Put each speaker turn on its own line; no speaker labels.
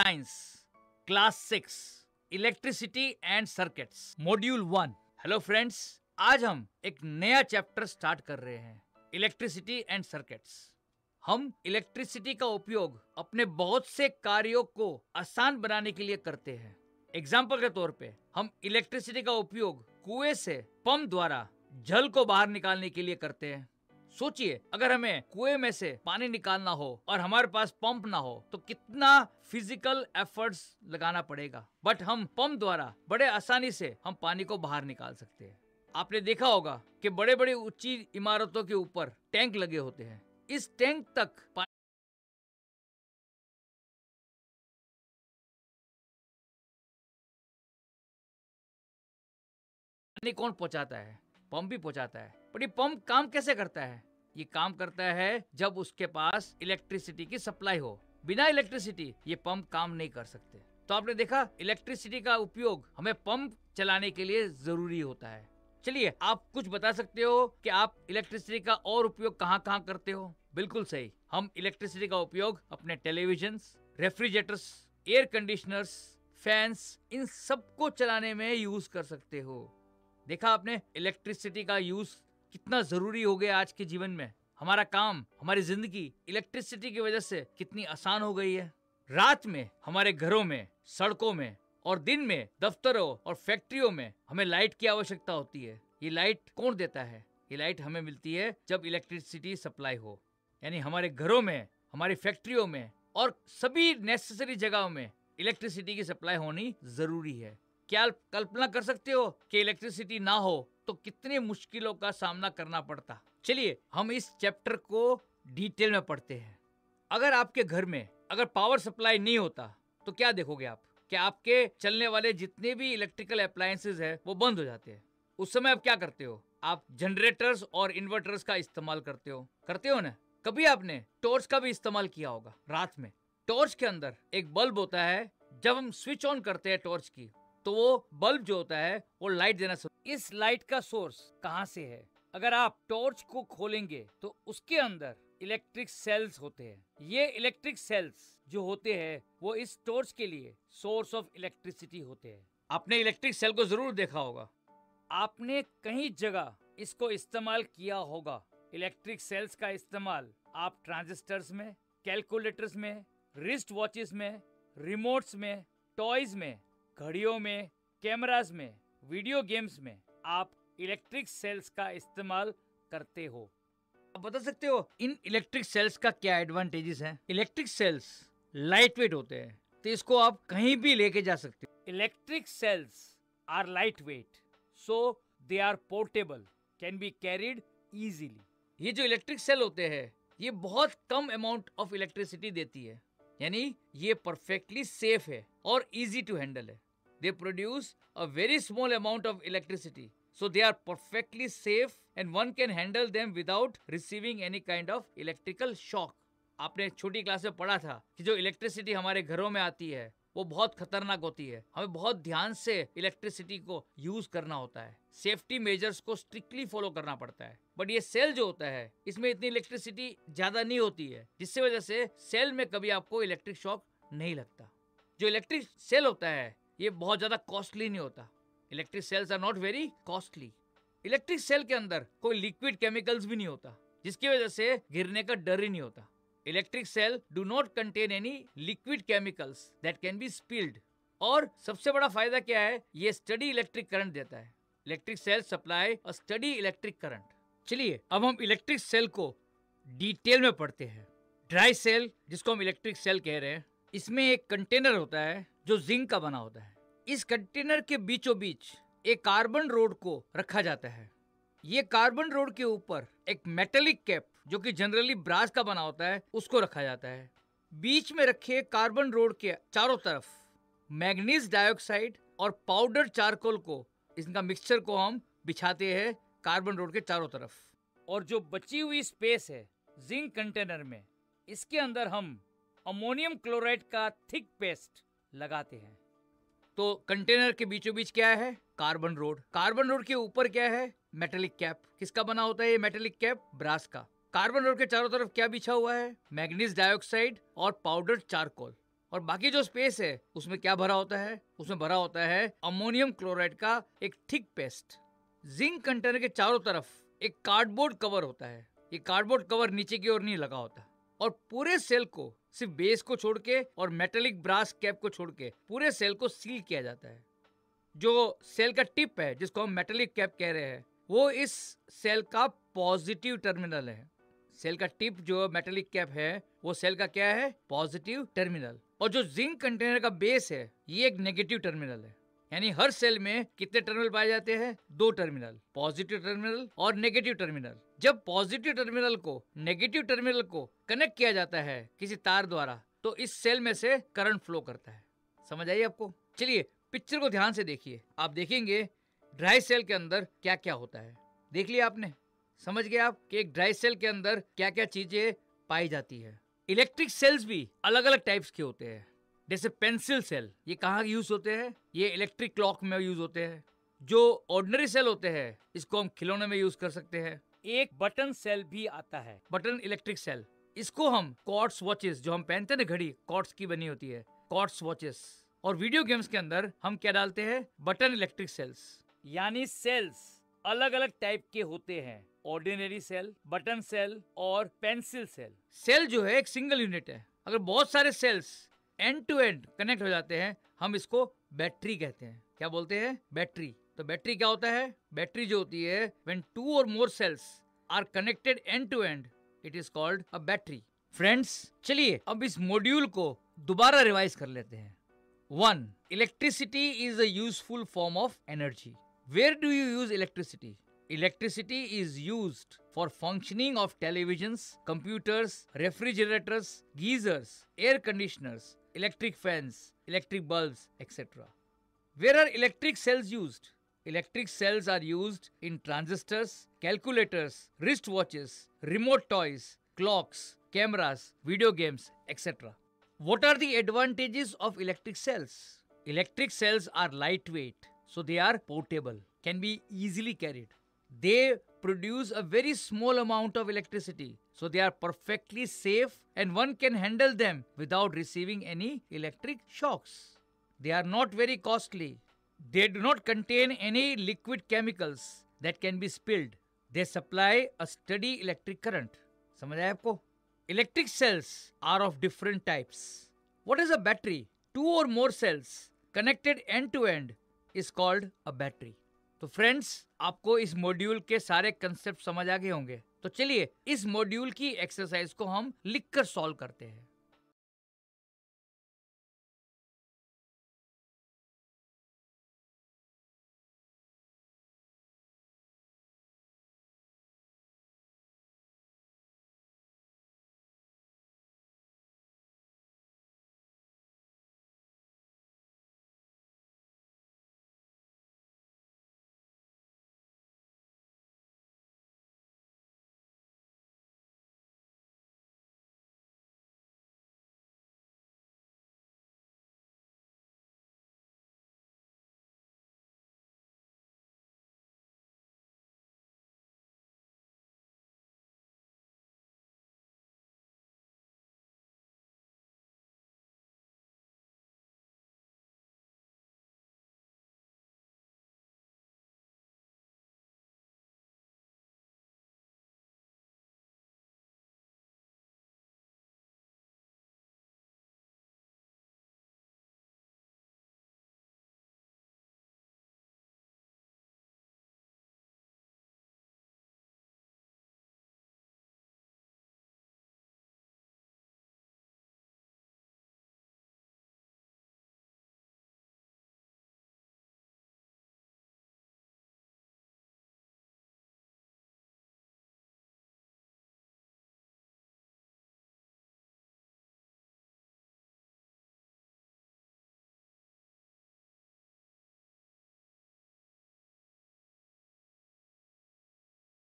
Science class 6 electricity and circuits module 1। Hello friends, आज हम एक नया चैप्टर स्टार्ट कर रहे हैं, इलेक्ट्रिसिटी एंड सर्किट्स। हम इलेक्ट्रिसिटी का उपयोग अपने बहुत से कार्यों को आसान बनाने के लिए करते हैं। एग्जाम्पल के तौर पे हम इलेक्ट्रिसिटी का उपयोग कुएं से पंप द्वारा जल को बाहर निकालने के लिए करते हैं। सोचिए, अगर हमें कुएं में से पानी निकालना हो और हमारे पास पंप ना हो तो कितना फिजिकल एफर्ट्स लगाना पड़ेगा। बट हम पंप द्वारा बड़े आसानी से हम पानी को बाहर निकाल सकते हैं। आपने देखा होगा कि बड़े बड़े ऊंची इमारतों के ऊपर टैंक लगे होते हैं। इस टैंक तक पानी कौन पहुंचाता है? पंप भी पहुंचाता है। पर ये पंप काम कैसे करता है? ये काम करता है जब उसके पास इलेक्ट्रिसिटी की सप्लाई हो। बिना इलेक्ट्रिसिटी ये पंप काम नहीं कर सकते। तो आपने देखा, इलेक्ट्रिसिटी का उपयोग हमें पंप चलाने के लिए जरूरी होता है। चलिए, आप कुछ बता सकते हो कि आप इलेक्ट्रिसिटी का और उपयोग कहाँ कहाँ करते हो? बिल्कुल सही, हम इलेक्ट्रिसिटी का उपयोग अपने television, refrigerators, air conditioners, fans, इन सबको चलाने में यूज कर सकते हो। देखा आपने इलेक्ट्रिसिटी का यूज कितना जरूरी हो गया आज के जीवन में। हमारा काम, हमारी जिंदगी इलेक्ट्रिसिटी की वजह से कितनी आसान हो गई है। रात में हमारे घरों में, सड़कों में और दिन में दफ्तरों और फैक्ट्रियों में हमें लाइट की आवश्यकता होती है। ये लाइट कौन देता है? ये लाइट हमें मिलती है जब इलेक्ट्रिसिटी सप्लाई हो। यानी हमारे घरों में, हमारी फैक्ट्रियों में और सभी नेसेसरी जगहों में इलेक्ट्रिसिटी की सप्लाई होनी जरूरी है। क्या आप कल्पना कर सकते हो कि इलेक्ट्रिसिटी ना हो तो कितनी मुश्किलों का सामना करना पड़ता? चलिए, हम इस चैप्टर को डिटेल में पढ़ते हैं। अगर आपके घर में अगर पावर सप्लाई नहीं होता तो क्या देखोगे आप? कि आपके चलने वाले जितने भी इलेक्ट्रिकल अप्लायंसेस है वो बंद हो जाते हैं। उस समय आप क्या करते हो? आप जनरेटर्स और इन्वर्टर्स का इस्तेमाल करते हो ना? कभी आपने टॉर्च का भी इस्तेमाल किया होगा रात में। टॉर्च के अंदर एक बल्ब होता है। जब हम स्विच ऑन करते हैं टॉर्च की तो वो बल्ब जो होता है वो लाइट देना शुरू। इस लाइट का सोर्स कहाँ से है? अगर आप टॉर्च को खोलेंगे तो उसके अंदर इलेक्ट्रिक सेल्स होते हैं। ये इलेक्ट्रिक सेल्स जो होते हैं वो इस टॉर्च के लिए सोर्स ऑफ इलेक्ट्रिसिटी होते हैं। आपने इलेक्ट्रिक सेल को जरूर देखा होगा। आपने कहीं जगह इसको इस्तेमाल किया होगा। इलेक्ट्रिक सेल्स का इस्तेमाल आप ट्रांजिस्टर्स में, कैलकुलेटर्स में, रिस्ट वॉचेस में, रिमोट्स में, टॉयज में, घड़ियों में, कैमरास में, वीडियो गेम्स में आप इलेक्ट्रिक सेल्स का इस्तेमाल करते हो। आप बता सकते हो इन इलेक्ट्रिक सेल्स का क्या एडवांटेजेस हैं? इलेक्ट्रिक सेल्स लाइट वेट होते हैं, तो इसको आप कहीं भी लेके जा सकते हो। Electric cells are light weight, so they are portable, can be carried easily. ये जो इलेक्ट्रिक सेल होते हैं ये बहुत कम अमाउंट ऑफ इलेक्ट्रिसिटी देती है, यानी ये परफेक्टली सेफ है और इजी टू हैंडल है। They produce a very small amount of electricity, so they are perfectly safe and one can handle them without receiving any kind of electrical shock. आपने छोटी class में पढ़ा था कि जो इलेक्ट्रिसिटी हमारे घरों में आती है वो बहुत खतरनाक होती है। हमें बहुत ध्यान से इलेक्ट्रिसिटी को यूज करना होता है। सेफ्टी मेजर्स को स्ट्रिक्टली फॉलो करना पड़ता है। बट ये सेल जो होता है इसमें इतनी इलेक्ट्रिसिटी ज्यादा नहीं होती है, जिससे वजह से सेल में कभी आपको इलेक्ट्रिक शॉक नहीं लगता। जो इलेक्ट्रिक सेल होता है ये बहुत ज्यादा कॉस्टली नहीं होता। Electric cells are not very costly. Electric cell के अंदर कोई लिक्विड केमिकल्स भी नहीं होता, जिसकी वजह से गिरने का डर ही नहीं होता। Electric cell do not contain any liquid chemicals that can be spilled. और सबसे बड़ा फायदा क्या है? ये स्टडी इलेक्ट्रिक करंट देता है। Electric cell supply a steady electric current. चलिए, अब हम इलेक्ट्रिक सेल को डिटेल में पढ़ते हैं। ड्राई सेल, जिसको हम इलेक्ट्रिक सेल कह रहे हैं, इसमें एक कंटेनर होता है जो जिंक का बना होता है। इस कंटेनर के बीचों बीच एक कार्बन रोड को रखा जाता है। ये कार्बन रोड के ऊपर एक मेटेलिक कैप जो कि जनरली ब्रास का बना होता है उसको रखा जाता है। बीच में रखे कार्बन रोड के चारों तरफ मैग्नीज डाइऑक्साइड और पाउडर चारकोल को, इसका मिक्सचर को हम बिछाते हैं कार्बन रोड के चारों तरफ। और जो बची हुई स्पेस है जिंक कंटेनर में, इसके अंदर हम अमोनियम क्लोराइड का थिक पेस्ट लगाते हैं। तो कंटेनर के बीचों बीच क्या है? Carbon road. कार्बन रोड के ऊपर क्या है? Metallic cap. किसका बना होता है ये मेटेलिक कैप? ब्रास का। कार्बन रोड के चारों तरफ क्या बिछा हुआ है? मैग्नीज डाइऑक्साइड और पाउडर चारकोल। और बाकी जो स्पेस है उसमें क्या भरा होता है? उसमें भरा होता है अमोनियम क्लोराइड का एक थिक पेस्ट। जिंक कंटेनर के चारों तरफ एक कार्डबोर्ड कवर होता है। ये कार्डबोर्ड कवर नीचे की ओर नहीं लगा होता और पूरे सेल को सिर्फ बेस को छोड़ के और मेटेलिक ब्रास कैप को छोड़ के पूरे सेल को सील किया जाता है। जो सेल का टिप है जिसको हम मेटेलिक कैप कह रहे हैं वो इस सेल का पॉजिटिव टर्मिनल है। सेल का टिप जो मेटेलिक कैप है वो सेल का क्या है? Positive terminal. और जो जिंक कंटेनर का बेस है ये एक नेगेटिव टर्मिनल है। यानी हर सेल में कितने टर्मिनल पाए जाते हैं? 2 टर्मिनल, पॉजिटिव टर्मिनल और नेगेटिव टर्मिनल। जब पॉजिटिव टर्मिनल को नेगेटिव टर्मिनल को कनेक्ट किया जाता है किसी तार द्वारा तो इस सेल में से करंट फ्लो करता है। समझ आई आपको? चलिए पिक्चर को ध्यान से देखिए। आप देखेंगे ड्राई सेल के अंदर क्या क्या होता है। देख लिया आपने? समझ गए आप कि एक ड्राई सेल के अंदर क्या क्या चीजें पाई जाती है। इलेक्ट्रिक सेल्स भी अलग अलग टाइप्स के होते हैं। जैसे पेंसिल सेल, ये कहाँ यूज होते हैं? ये इलेक्ट्रिक क्लॉक में यूज होते हैं। जो ऑर्डिनरी सेल होते हैं इसको हम खिलौने में यूज कर सकते हैं। एक बटन सेल भी आता है, बटन इलेक्ट्रिक सेल। इसको हम क्वार्ट्स वॉचेस, जो हम पहनते हैं ना घड़ी, क्वार्ट्स की बनी होती है, क्वार्ट्स वॉचेस। और वीडियो गेम्स के अंदर हम क्या डालते हैं? Button electric cells. यानी सेल्स अलग अलग टाइप के होते हैं, ऑर्डिनरी सेल, बटन सेल और पेंसिल सेल। सेल जो है एक सिंगल यूनिट है। अगर बहुत सारे cells end to end connect हो जाते हैं हम इसको बैटरी कहते हैं। क्या बोलते हैं? बैटरी। तो बैटरी क्या होता है? बैटरी जो होती है व्हेन 2 और more cells are connected end to end it is called a battery. Friends चलिए अब इस मॉड्यूल को दोबारा रिवाइज कर लेते हैं। 1. Electricity is a useful form of energy. Where do you use electricity? Electricity is used for functioning of televisions, computers, refrigerators, geysers, air conditioners, electric fans, electric bulbs, etc. Where are electric cells used? Electric cells are used in transistors, calculators, wristwatches, remote toys, clocks, cameras, video games, etc. What are the advantages of electric cells? Electric cells are lightweight, so they are portable, can be easily carried. They produce a very small amount of electricity, so they are perfectly safe and one can handle them without receiving any electric shocks. They are not very costly. They do not contain any liquid chemicals that can be spilled. They supply a steady electric current. समझ आया आपको? Electric cells are of different types. What is a battery? 2 or more cells connected end to end is called a battery. तो friends आपको इस module के सारे concept समझ आ गए होंगे। तो चलिए इस मॉड्यूल की एक्सरसाइज को हम लिखकर सॉल्व करते हैं।